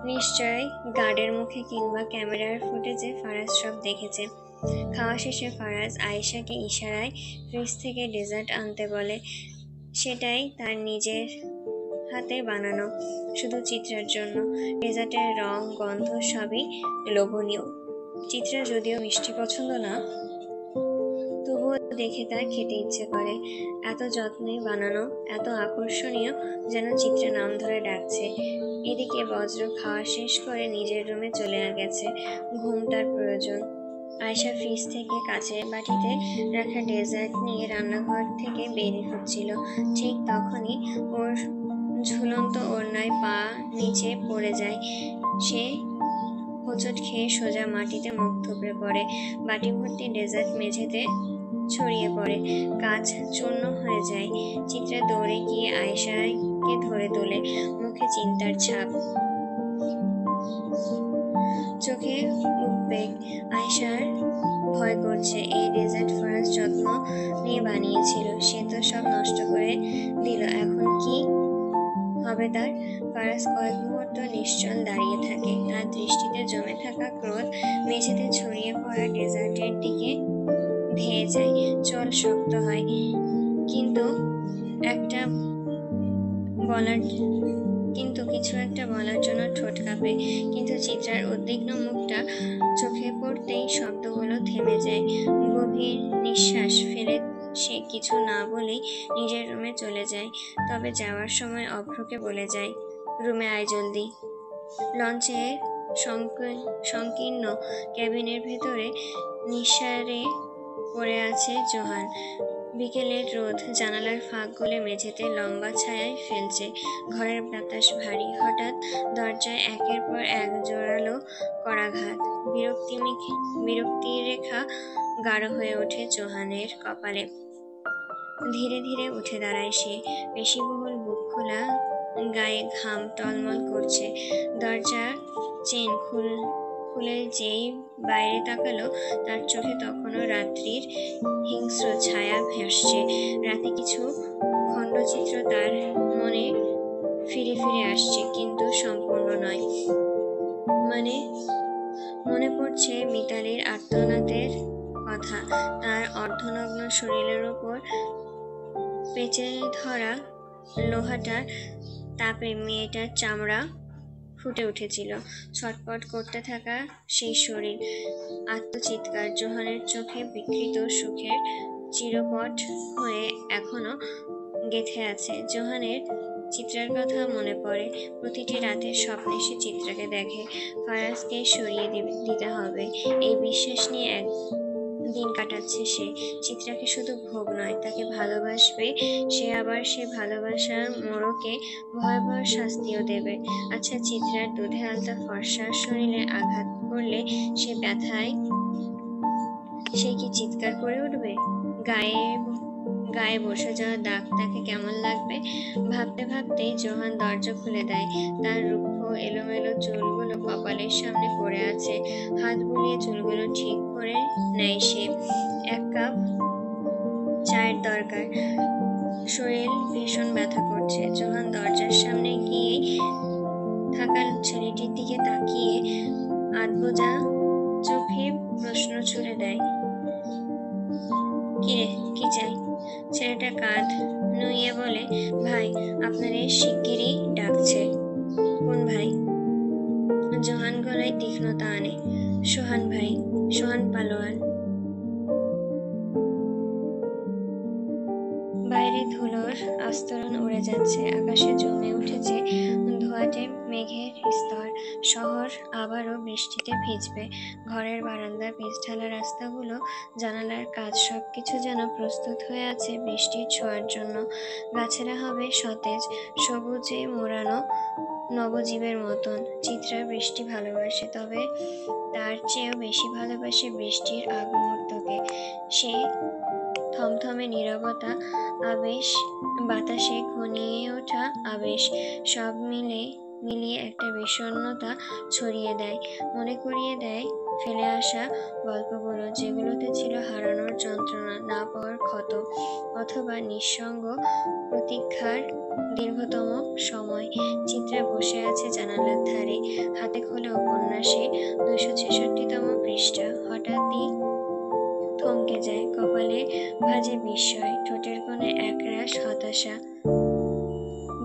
নিশ্চয় গার্ডের মুখে কিংবা ক্যামেরার ফুটেজে ফারাজ সব দেখেছে। খাওয়া শেষে ফারাজ আয়েশাকে ইশারায় ফ্রিজ থেকে ডেজার্ট আনতে বলে। সেটাই তার নিজের হাতে বানানো, শুধু চিত্রার জন্য। ডেজার্টের রং, গন্ধ সবই লোভনীয়। চিত্রা যদিও মিষ্টি পছন্দ না, তবু তবুও দেখে তার খেতে ইচ্ছে করে। এত যত্নে বানানো, এত আকর্ষণীয়, যেন চিত্রা নাম ধরে ডাকছে। এদিকে বজ্র খাওয়া শেষ করে নিজের রুমে চলে গেছে। ঘুম তার প্রয়োজন। আয়শা ফ্রিজ থেকে কাচের বাটিতে রাখা ডেজার্ট নিয়ে রান্নাঘর থেকে বের হচ্ছিল। ঠিক তখনই ওর ঝুলন্ত ওড়নায় পা নিচে পড়ে যায়। সে হোঁচট খেয়ে সোজা মাটিতে মুখ থুবড়ে পড়ে। বাটি ভর্তি ডেজার্ট মেঝেতে ছড়িয়ে পড়ে। কাঁচ চূর্ণ হয়ে যায়। চিত্রা দৌড়ে গিয়ে আয়েশাকে ধরে তোলে। মুখে চিন্তার ছাপ, চোখে উদ্বেগ। আয়েশার ভয় করছে। এই ডেজার্ট ফারাজ যত্ন নিয়ে বানিয়েছিল, সে তো সব নষ্ট করে দিল। এখন কি হবে তার? ফারাজ কয়েক মুহূর্ত নিশ্চল দাঁড়িয়ে থাকে। তার দৃষ্টিতে জমে থাকা ক্রোধ মেঝেতে ছড়িয়ে পড়া ডেজার্টের দিকে ধেয়ে যায়। চোল শক্ত হয়, কিন্তু একটা বলার কিছু একটা বলার জন্য ঠোঁট কাঁপে। কিন্তু চিত্রার উদ্বিগ্ন মুখটা চোখে পড়তেই শব্দগুলো থেমে যায়। গভীর নিঃশ্বাস ফেলে সে কিছু না বলেই নিজের রুমে চলে যায়। তবে যাওয়ার সময় অভ্রকে বলে যায়, রুমে আয় জলদি। লঞ্চের সংকীর্ণ ক্যাবিনের ভেতরে নিঃসাড়ে পড়ে আছে জোহান। বিকেলের রোদ জানালার ফাঁক গলে মেঝেতে লম্বা ছায়ায় ফেলছে। ঘরের বাতাস ভারী। হঠাৎ দরজায় একের পর এক জোরালো করাঘাত। বিরক্তির রেখা গাঢ় হয়ে ওঠে জোহানের কপালে। ধীরে ধীরে উঠে দাঁড়ায় সে। পেশিবহুল বুক খোলা, গায়ে ঘাম টলমল করছে। দরজার চেন খুলে যেই বাইরে তাকালো, তার চোখে তখনও রাত্রির হিংস্র ছায়া ভাসছে। রাতে কিছু খণ্ডচিত্র তার মনে ফিরে ফিরে আসছে, কিন্তু সম্পূর্ণ নয়। মনে পড়ছে মিতালির আর্তনাদের কথা। তার অর্ধনগ্ন শরীরের উপর পেঁচে ধরা লোহাটার তাপে মেয়েটার চামড়া ফুটে উঠেছিল। ছটপট করতে থাকা সেই শরীর, আত্মচিৎকার। জোহানের চোখে বিকৃত সুখের চিরপট হয়ে এখনো গেঁথে আছে। জোহানের চিত্রার কথা মনে পড়ে। প্রতিটি রাতের স্বপ্নে সে চিত্রাকে দেখে। ফারাজকে সরিয়ে দিতে হবে, এই বিশ্বাস নিয়ে দিন কাটাচ্ছে সে। চিত্রাকে শুধু ভোগ নয়, তাকে ভালোবাসবে সে। আবার সে ভালোবাসার মোড়কে ভয়াবহ শাস্তিও দেবে। আচ্ছা, চিত্রার দুধে আলতা ফর্সা শরীরে আঘাত করলে সে ব্যথায় সে কি চিৎকার করে উঠবে? গায়ে বসে যাওয়া দাগ তাকে কেমন লাগবে? ভাবতে ভাবতেই জোহান দরজা খুলে দেয়। তার রুক্ষ এলোমেলো চুলগুলো কপালের সামনে পড়ে আছে। হাত বুলিয়ে চুলগুলো ঠিক করে নেয় সে। এক কাপ চায়ের দরকার। শরীর ভীষণ ব্যথা করছে। জোহান দরজার সামনে গিয়ে থাকা ছেলেটির দিকে তাকিয়ে আধবোঝা চোখে প্রশ্ন ছুড়ে দেয়, কিরে, কি চাই? ছেলেটা কাঁধ নুইয়ে বলে, ভাই আপনারে শিগগিরই ডাকছে। কোন ভাই? জোহান গলায় তীক্ষ্ণতা আনে, সোহান ভাই, সোহান পালোয়ান। বাইরে ধুলোর আস্তরণ উড়ে যাচ্ছে। আকাশে জমে উঠেছে ধোঁয়াটে মেঘের স্তর। শহর আবারও বৃষ্টিতে ভিজবে। ঘরের বারান্দা, পিচঢালা রাস্তাগুলো, জানালার কাজ, সবকিছু যেন প্রস্তুত হয়ে আছে বৃষ্টির ছোঁয়ার জন্য। গাছেরা হবে সতেজ, সবুজে মোড়ানো নবজীবের মতন। চিত্রা বৃষ্টি ভালোবাসে, তবে তার চেয়েও বেশি ভালোবাসে বৃষ্টির আগ মুহূর্তকে। সে থমথমে নীরবতা, আবেশ, বাতাসে ঘনিয়ে ওঠা আবেশ, সব মিলিয়ে একটা বিষণ্ণতা ছড়িয়ে দেয়। মনে করিয়ে দেয় ফেলে আসা গল্পগুলো, যেগুলোতে ছিল হারানোর যন্ত্রণা, না পাওয়ার ক্ষত, অথবা নিঃসঙ্গ প্রতীক্ষার দীর্ঘতম সময়। চিত্রা বসে আছে জানালার ধারে, হাতে খোলা উপন্যাসে 266তম পৃষ্ঠা। হঠাৎই থমকে যায়। কপালে ভাজে বিস্ময়, ঠোঁটের কোণে একরাশ হতাশা।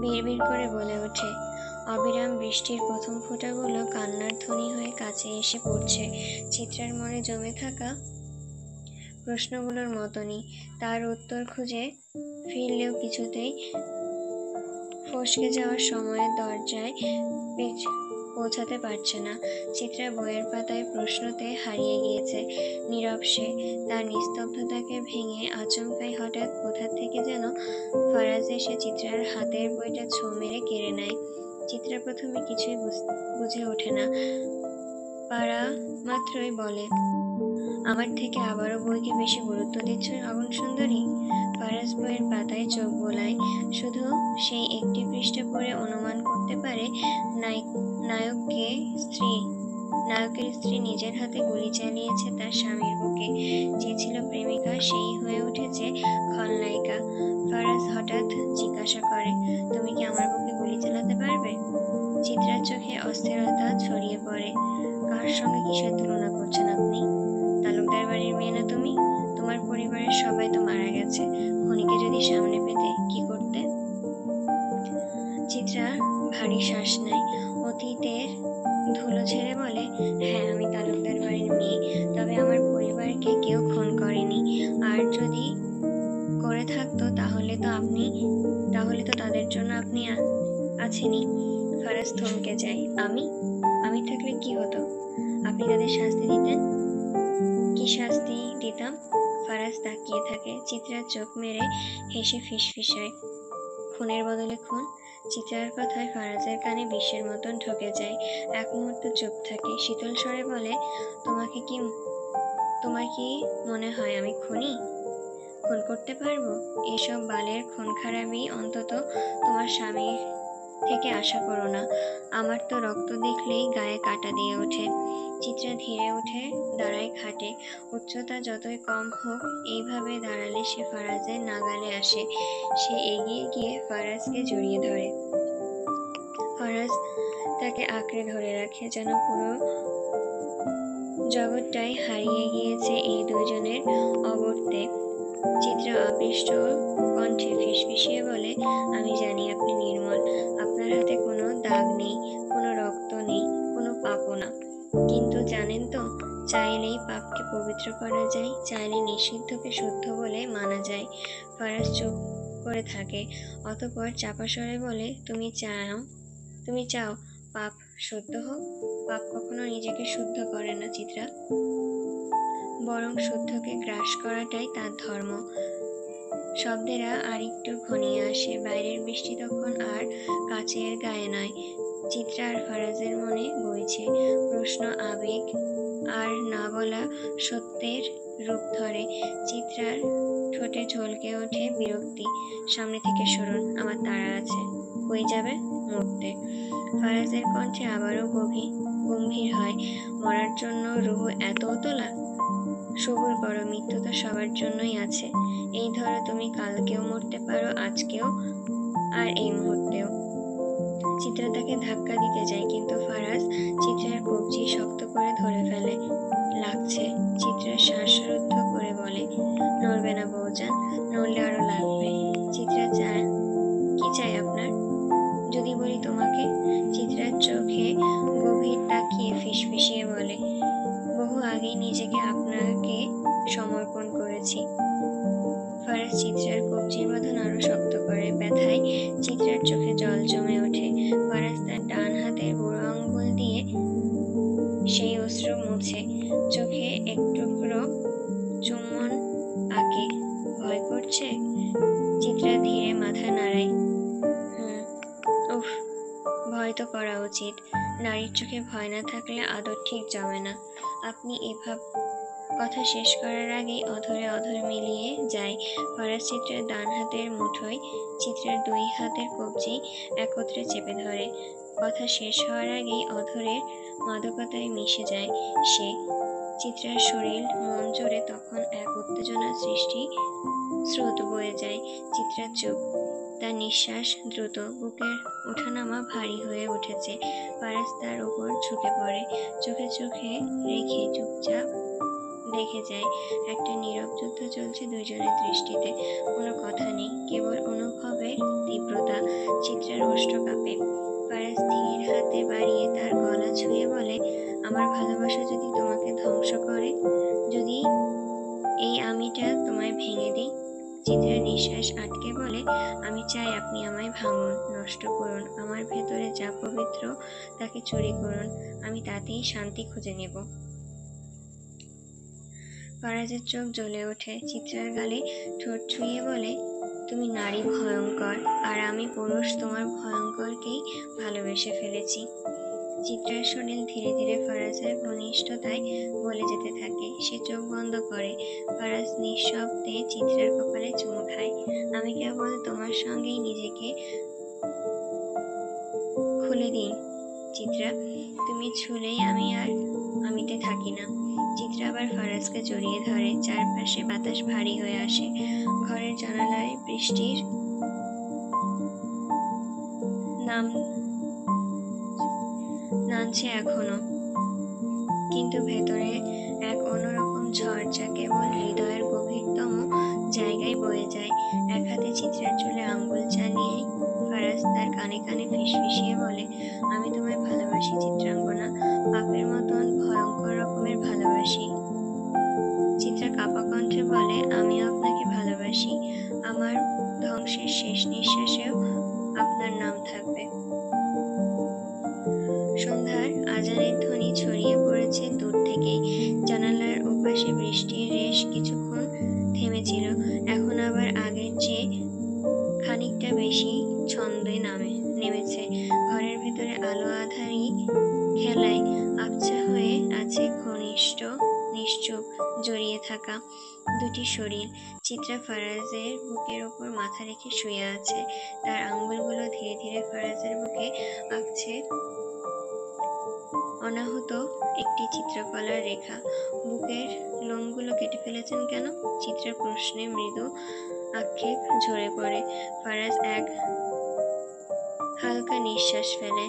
বিড়বিড় করে বলে ওঠে, অবিরাম বৃষ্টির প্রথম ফোঁটাগুলো কান্নার ধ্বনি হয়ে কাছে এসে পড়ছে। চিত্রার মনে জমে থাকা প্রশ্নগুলোর মতনই। তার উত্তর খুঁজে ফিরলেও কিছুতেই ফসকে যাওয়ার সময়ের দরজায় পৌঁছাতে পারছে না। চিত্রা বইয়ের পাতায় প্রশ্নতে হারিয়ে গিয়েছে। নীরব সে। তার নিস্তব্ধতাকে ভেঙে আচমকাই হঠাৎ কোথা থেকে যেন ফারাজ এসে চিত্রার হাতের বইটা ছো মেরে কেড়ে নেয়। চিত্রা প্রথমে কিছুই বুঝে ওঠে না। পাড়া মাত্রই বলে, আমার থেকে আবারও বইকে বেশি গুরুত্ব দিচ্ছ আগুন সুন্দরী? ফারাজ বইয়ের পাতায় চোখ বোলায়। শুধু সেই একটি পৃষ্ঠা পড়ে অনুমান করতে পারে নায়কের স্ত্রী নিজের হাতে গুলি চালিয়েছে তার স্বামীর বুকে। যে ছিল প্রেমিকা সেই হয়ে উঠেছে খলনায়িকা। ফারাজ হঠাৎ জিজ্ঞাসা করে, তুমি কি আমার বুকে গুলি চালাতে পারবে? চিত্রার চোখে অস্থিরতা ছড়িয়ে পড়ে। কার সঙ্গে কিসের তুলনা করছেন আপনি? তালুকদার বাড়ির মেয়ে না তুমি? তোমার পরিবারের সবাই তো মারা গেছে। খনিকে যদি সামনে পেতে কি করতে? চিত্রা ভারী শ্বাস নেয়। অতীতের ধুলো ছেড়ে বলে, হ্যাঁ আমি তালুকদার বাড়ির মেয়ে, তবে আমার পরিবারকে কেউ খুন করেনি। আর যদি করে থাকতো তাহলে তো তাদের জন্য আপনি আছেনই। ফারাজ থমকে যায়। আমি থাকলে কি হতো? আপনি তাদের শাস্তি দিতেন। কি শাস্তি দিতাম? ফারাজ তাকিয়ে থাকে। চিত্রার চোখ মেরে হেসে ফিসফিসায়, খুনের বদলে খুন? চিত্রার কথায় ফারাজের কানে বিষের মতন ঢুকে যায়। এক মুহূর্ত চুপ থাকে। শীতল স্বরে বলে, তোমার কি মনে হয় আমি খুনি? খুন করতে পারবো? এসব বালের খুন খারাপি অন্তত তোমার স্বামীর থেকে আশা করো না। আমার তো রক্ত দেখলেই গায়ে কাঁটা দিয়ে ওঠে। চিত্রা ধীরে উঠে দাঁড়ায় খাটে। উচ্চতা যতই কম হোক, এইভাবে দাঁড়ালে সে ফারাজের নাগালে আসে। সে এগিয়ে গিয়ে ফারাজকে জড়িয়ে ধরে। ফারাজ তাকে আঁকড়ে ধরে রাখে, যেন পুরো জগৎটাই হারিয়ে গিয়েছে এই দুজনের অগত্যে। চিত্রা অপৃষ্ট কণ্ঠে ফিসফিসিয়ে বলে, আমি জানি আপনি নির্মল। আপনার হাতে কোনো দাগ নেই, কোনো রক্ত নেই, কোনো পাপও না। কিন্তু জানেন তো, চাইলেই পাপকে পবিত্র করা যায়, চাইলে নিষিদ্ধকে শুদ্ধ বলে মানা যায়। ফারাজ চুপ করে থাকে। অতঃপর চাপা স্বরে বলে, তুমি চাও পাপ শুদ্ধ হোক? পাপ কখনো নিজেকে শুদ্ধ করে না চিত্রা, বরং শুদ্ধকে গ্রাস করাটাই তার ধর্ম। শব্দেরা আর একটু ঘনিয়ে আসে। বাইরের বৃষ্টি তখন আর কাচের গায়ে নয়। চিত্রা আর ফারাজের মনে বইছে প্রশ্ন, আবেগ আর না বলা সত্যের রূপ ধরে। চিত্রার ঠোঁটে ঝলকে ওঠে বিরক্তি। সামনে থেকে সরুন, আমার তাড়া আছে। কই যাবে? মরতে। ফারাজের কণ্ঠে আবারও গম্ভীর হয়, মরার জন্য রুহু এত তোলা? সবুর করো, মৃত্যু তো সবার জন্যই আছে। এই ধরো, তুমি কালকেও মরতে পারো, আজকেও, আর এই মুহূর্তেও। চিত্রা তাকে ধাক্কা দিতে যায়, কিন্তু ফারাজ চিত্রার কবজি শক্ত করে ধরে ফেলে। লাগছে। চিত্রা শ্বাসরুদ্ধ করে বলে, নড়বে না বউজান, নড়লে আরো লাগবে। চিত্রা কি চাই আপনার? যদি বলি তোমাকে? চিত্রার চোখে গভীর তাকিয়ে ফিসফিসিয়ে বলে, বহু আগেই নিজেকে আপনাকে সমর্পণ করেছি। ফারাজ চিত্রার কবজির বাঁধন আরো শক্ত করে। ব্যথায় চিত্রার চোখে জল জমে ওঠে। ফারাজ তার ডান হাতের বুড়ো আঙ্গুল দিয়ে সেই অশ্রু মুছে। চোখে একটুকরো চুম্বন আঁকে। ভয় করছে? চিত্রা ধীরে মাথা নাড়ায়। উফ, ভয় তো করা উচিত। নারীর চোখে ভয় না থাকলে আদর ঠিক জমে না। আপনি এভাব কথা শেষ করার আগেই অধরে মিলিয়ে যায়। ফারাজ চিত্রের ডান হাতের মুঠোয় চিত্রের দুই হাতের কবজি একত্রে চেপে ধরে। কথা শেষ হওয়ার আগেই অধরের মাদকতায় মিশে যায় সে। চিত্রার শরীর মন জুড়ে তখন এক উত্তেজনা সৃষ্টি স্রোত বয়ে যায়। চিত্রার চুপ, তার নিঃশ্বাস দ্রুত, বুকের ওঠানামা ভারী হয়ে উঠেছে। ফারাজ তার উপর ঝুঁকে পড়ে, চোখে রেখে চুপচাপ দেখে যায়। একটা নীরব যুদ্ধ চলছে দুইজনের দৃষ্টিতে। কোনো কথা নেই, কেবল অনুভবের তীব্রতা। চিত্রার ওষ্ঠ কাঁপে। ফারাজ ধীর হাতে বাড়িয়ে তার গলা ছুঁয়ে বলে, আমার ভালোবাসা যদি তোমাকে ধ্বংস করে, যদি এই আমিটা তোমায় ভেঙে দিই। চিত্রার নিঃশ্বাস আটকে বলে, আমি চাই আপনি আমায় ভাঙুন, নষ্ট করুন, আমার ভেতরে যা পবিত্র তাকে চুরি করুন, আমি তাতেই শান্তি খুঁজে নেব। ফারাজের চোখ জ্বলে ওঠে। চিত্রার গালে ঠোঁট ছুঁয়ে বলে, তুমি নারী ভয়ঙ্কর, আর আমি পুরুষ তোমার ভয়ঙ্করকেই ভালোবেসে ফেলেছি। চিত্রার শরীর ধীরে ধীরে ফারাজের ঘনিষ্ঠতায় গলে যেতে থাকে। সে চোখ বন্ধ করে। ফারাজ নিঃশব্দে চিত্রার কপালে চুমু খায়। আমি কেবল তোমার সঙ্গেই নিজেকে খুলে দিই চিত্রা, তুমি ছুলেই আমি আর আমিতে থাকি না। চিত্রা আবার ফারাজকে জড়িয়ে ধরে। চারপাশে বাতাস ভারী হয়ে আসে। ঘরের জানালায় বৃষ্টির নাম নামছে এখনো, কিন্তু ভেতরে এক অন্যরকম ঝড় যা কেবল হৃদয়ের গভীরতম জায়গায় বয়ে যায়। এক হাতে চিত্রার চুলে আঙ্গুল চালিয়ে ফারাজ তার কানে কানে ফিসফিসিয়ে বলে, আমি তোমায় ভালোবাসি চিত্রাঙ্গনা, পাপের মতন ভয়ঙ্কর রকমের ভালোবাসি। চিত্রা কাঁপা কণ্ঠে বলে, আমিও আপনাকে ভালোবাসি, আমার ধ্বংসের শেষ নিঃশ্বাসেও আপনার নাম থাকবে। সন্ধ্যার আজানের ধ্বনি ছড়িয়ে পড়েছে দূর থেকেই। জানালার ওপাশে বৃষ্টির রেশ কিছুক্ষণ থেমেছিল, এখন আবার আগের চেয়ে খানিকটা বেশি ছন্দে নেমেছে। ঘরের ভেতরে আলো আঁধারি খেলায় আবছা হয়ে আছে ঘনিষ্ঠ, নিশ্চুপ, জড়িয়ে থাকা দুটি শরীর। চিত্রা ফারাজের বুকের ওপর মাথা রেখে শুয়ে আছে। তার আঙ্গুলগুলো ধীরে ধীরে ফারাজের বুকে আঁকছে অনাহত একটি চিত্রকলার রেখা। বুকের লোমগুলো কেটে ফেলেছেন কেন? চিত্রার প্রশ্নে মৃদু আক্ষেপ ঝরে পড়ে। ফারাজ এক হালকা নিঃশ্বাস ফেলে।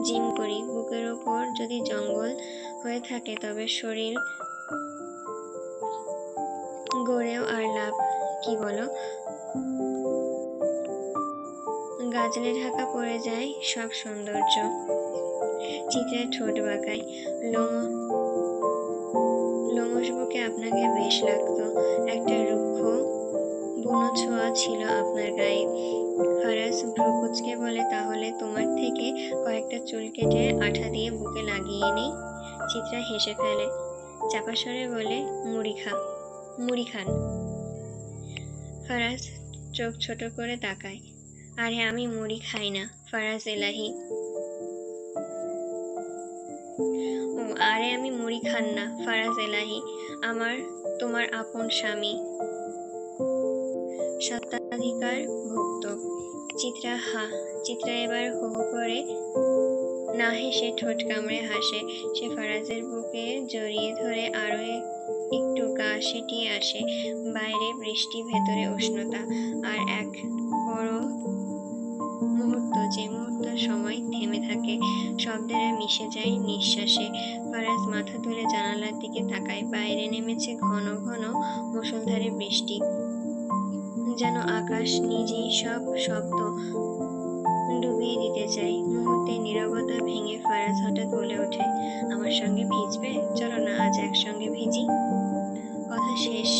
জিম করি, বুকের ওপর যদি জঙ্গল হয়ে থাকে তবে শরীর গড়েও আর লাভ কি বলো? গাজলে ঢাকা পড়ে যায় সব সৌন্দর্য। চিত্রার ঠোঁট বাঁকায়। লোমশ বুকে আপনাকে বেশ লাগতো, একটা রুক্ষ বুনো ছোঁয়া ছিল আপনার গায়ে। ফারাজ ভ্রু কুঁচকে বলে, তাহলে তোমার থেকে কয়েকটা চুল কেটে আঠা দিয়ে বুকে লাগিয়ে নেই। চিত্রা হেসে ফেলে, চাপা স্বরে বলে, মুড়ি খান। ফারাজ চোখ ছোট করে তাকায়। আরে আমি মুড়ি খাই না ফারাজ এলাহি। আরে আমি মুড়ি খান না ফারাজ এলাহি, তোমার আপন স্বামী, সত্তাধিকার ভুক্ত। চিত্রা এবার হো হো করে না হেসে ঠোঁট কামড়ে হাসে। সে ফারাজের বুকে জড়িয়ে ধরে আরো একটু গা সেটিয়ে আসে। বাইরে বৃষ্টি, ভেতরে উষ্ণতা, আর এক বড় মুহূর্ত, যে মুহূর্ত সময় থেমে থাকে, শব্দেরা মিশে যায় নিঃশ্বাসে। ফারাজ মাথা তুলে জানালার দিকে তাকায়। বাইরে নেমেছে ঘন ঘন মুষলধারে বৃষ্টি, যেন আকাশ নিজেই সব শব্দ ডুবিয়ে দিতে চায়। মুহূর্তে নীরবতা ভেঙে ফারাজ হঠাৎ বলে ওঠে, আমার সঙ্গে ভিজবে? চলো না আজ একসঙ্গে ভিজি। কথা শেষ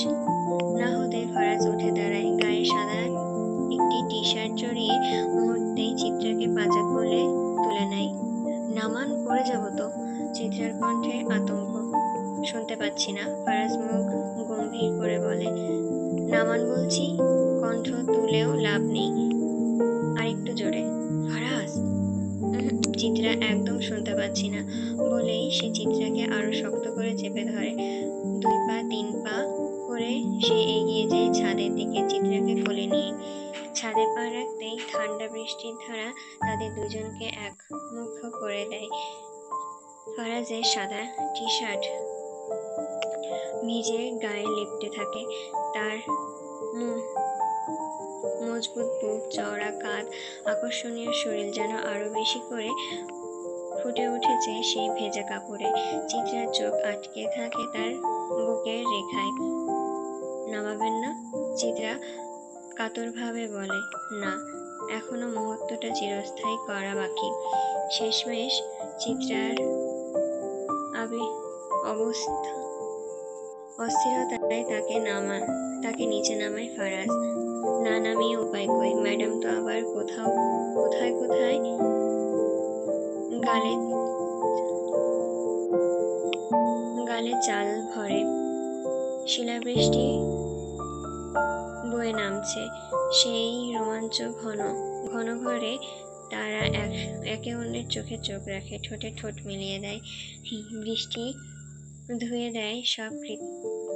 না হতে ফারাজ উঠে দাঁড়ায়। গায়ে সাদা একটি টি শার্ট জড়িয়ে মুহূর্তেই চিত্রাকে পাজা কোলে তুলে নেয়। নামান, পড়ে যাবো তো। চিত্রার কণ্ঠে আতঙ্ক। শুনতে পাচ্ছি না। ফারাজ মুখ গম্ভীর করে বলে, নামান বলছি। কণ্ঠ তুলেও লাভ নেই, আর একটু জোরে। ফারাজ। চিত্রা একদম শুনতে পাচ্ছি না বলেই সে চিত্রাকে আরো শক্ত করে চেপে ধরে। 2 পা 3 পা করে সে এগিয়ে যায় ছাদের দিকে, চিত্রাকে কোলে নিয়ে। ছাদে পা রাখতেই ঠান্ডা বৃষ্টির ধারা তাদের দুজনকে একমুখ করে দেয়। ফারাজের সাদা টি শার্ট ভিজে গায়ে লেপ্টে থাকে। তার মজবুত বুক, চওড়া কাঁধ, আকর্ষণীয় শরীর যেন আরো বেশি করে ফুটে উঠেছে সেই ভেজা কাপড়ে। চিত্রার চোখ আটকে থাকে তার বুকের রেখায়। নামাবেন না? চিত্রা কাতরভাবে বলে, না, এখনো মুহূর্তটা চিরস্থায়ী করা বাকি। শেষমেশ চিত্রার অবস্থা অস্থিরতায় তাকে নিচে নামায় ফারাজ। না নামিয়ে উপায় কই, ম্যাডাম তো আবার কোথায় কোথায় গালে গালে চাল ভরে। শিলাবৃষ্টি বয়ে নামছে, সেই রোমাঞ্চ ঘন ঘন ঘরে। তারা একে অন্যের চোখে চোখ রাখে, ঠোঁটে ঠোঁট মিলিয়ে দেয়। বৃষ্টি ধুয়ে দেয় সব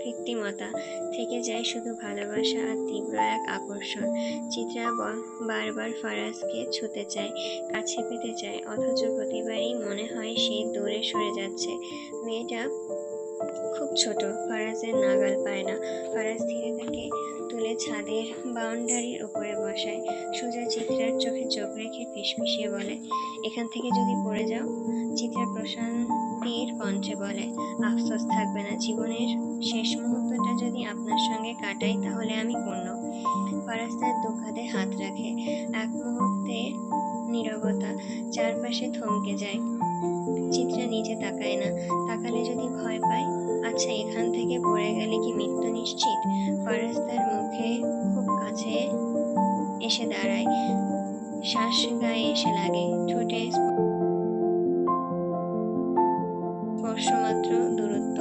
কৃত্রিমতা, থেকে যায় শুধু ভালোবাসা আর তীব্র এক আকর্ষণ। চিত্রা বারবার ফারাজকে ছুতে চায়, কাছে পেতে চায়, অথচ প্রতিবারই মনে হয় সে দূরে সরে যাচ্ছে। মেয়েটা খুব ছোট, ফারাজের নাগাল পায় না। ফারাজ ধীরে তাকে তুলে ছাদের বাউন্ডারির উপরে বসায়, সোজা চিত্রার চোখে চোখ রেখে ফিসফিসিয়ে বলে, এখান থেকে যদি পড়ে যাও? চিত্রা প্রশান্তির কণ্ঠে বলে, আফসোস থাকবে না, জীবনের শেষ মুহূর্তটা যদি আপনার সঙ্গে কাটাই তাহলে আমি পূর্ণ। ফারাজ তার দু কাঁধে হাত রাখে। এক মুহূর্তে নীরবতা, চারপাশে থমকে যায়। চিত্রা নিচে তাকায় না, তাকালে যদি ভয় পায়। আচ্ছা, এখান থেকে পড়ে গেলে কি মৃত্যু নিশ্চিত? ফারাজ তার মুখে খুব কাছে এসে দাঁড়ায়, শ্বাস গায়ে এসে লাগে, ঠোঁটে স্পর্শমাত্র দূরত্ব।